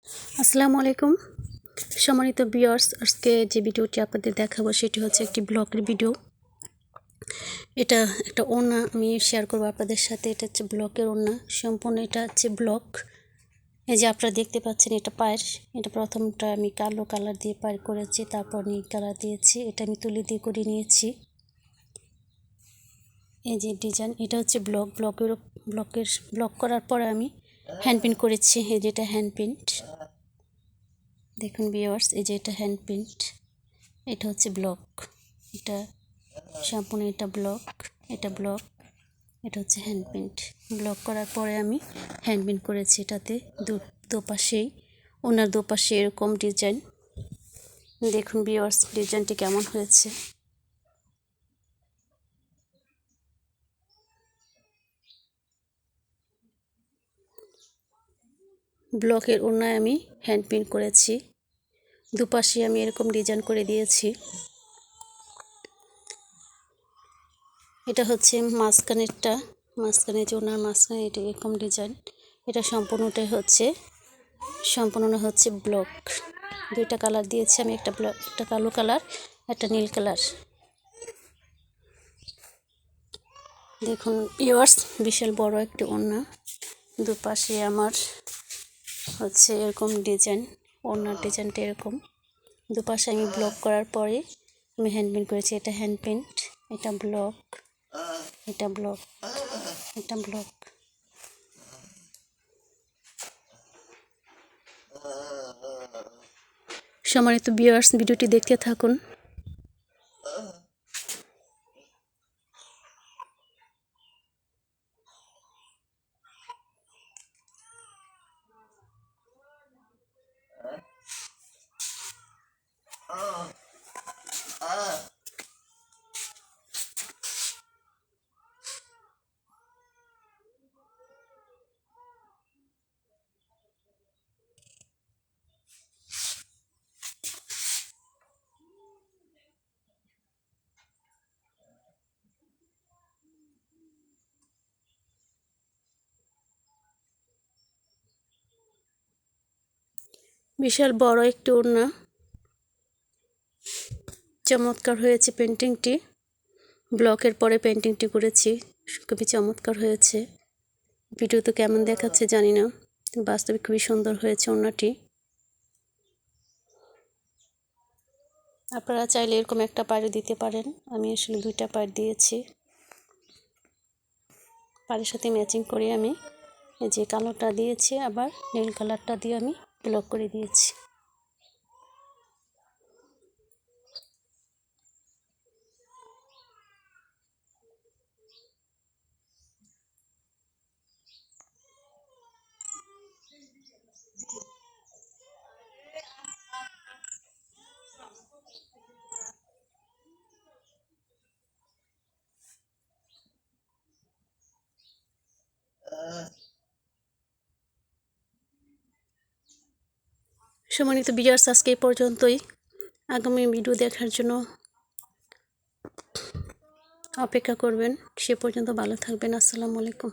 আসসালামু আলাইকুম সম্মানিত ভিউয়ার্স, আজকে যে ভিডিওটি আপনাদের দেখাবো সেটি হচ্ছে একটি ব্লকের ভিডিও। এটা একটা ওড়না আমি শেয়ার করব আপনাদের সাথে। এটা হচ্ছে ব্লকের ওড়না, সম্পূর্ণ এটা হচ্ছে ব্লক। এই যে আপনারা দেখতে পাচ্ছেন এটা পায়ের, এটা প্রথমটা আমি কালো কালার দিয়ে পায়ের করেছি, তারপর নীল কালার দিয়েছি, এটা আমি তুলি দিয়ে করে নিয়েছি। এই যে ডিজাইন, এটা হচ্ছে ব্লক করার পরে আমি হ্যান্ড প্রিন্ট করেছি। এই যেটা হ্যান্ড প্রিন্ট, দেখুন ভিউয়ার্স, এই যে এটা হ্যান্ড প্রিন্ট, এটা হচ্ছে ব্লক। এটা সম্পূর্ণ এটা ব্লক, এটা ব্লক, এটা হচ্ছে হ্যান্ড প্রিন্ট। ব্লক করার পরে আমি হ্যান্ড প্রিন্ট করেছি। এটাতে দুপাশেই ওনার দুপাশে এরকম ডিজাইন। দেখুন ভিউয়ার্স ডিজাইনটি কেমন হয়েছে। ব্লকের ওনায় আমি হ্যান্ড প্রিন্ট করেছি, দুপাশে আমি এরকম ডিজাইন করে দিয়েছি। এটা হচ্ছে মাঝখানে যে ওনার মাঝখানে এটা এরকম ডিজাইন। এটা সম্পূর্ণ হচ্ছে ব্লক। দুইটা কালার দিয়েছি আমি, একটা কালো কালার, একটা নীল কালার। দেখুন ভিউয়ার্স, বিশাল বড় একটি ওড়না, দুপাশে আমার হচ্ছে এরকম ডিজাইন। ওড়নার ডিজাইনটা এরকম, দুপাশে আমি ব্লক করার পরে আমি হ্যান্ড প্রিন্ট করেছি। এটা হ্যান্ড প্রিন্ট, এটা ব্লক, এটা ব্লক, এটা ব্লক। সম্মানিত ভিউয়ার্স, ভিডিওটি দেখতে থাকুন। বিশাল বড় একটি ওড়না, চমৎকার হয়েছে পেন্টিংটি। ব্লকের পরে পেন্টিংটি করেছি, খুবই চমৎকার হয়েছে। ভিডিওতে কেমন দেখাচ্ছে জানি না, বাস্তবে খুবই সুন্দর হয়েছে ওড়নাটি। আপনারা চাইলে এরকম একটা পাড় দিতে পারেন, আমি আসলে দুইটা পাড় দিয়েছি। পাড়ের সাথে ম্যাচিং করে আমি এই যে কালোটা দিয়েছি, আবার নীল কালারটা দিয়ে আমি ব্লক করে দিয়েছি। সম্মানিত ভিউয়ার্স, আজকে এই পর্যন্তই। আগামী ভিডিও দেখার জন্য অপেক্ষা করবেন। সে পর্যন্ত ভালো থাকবেন। আসসালামু আলাইকুম।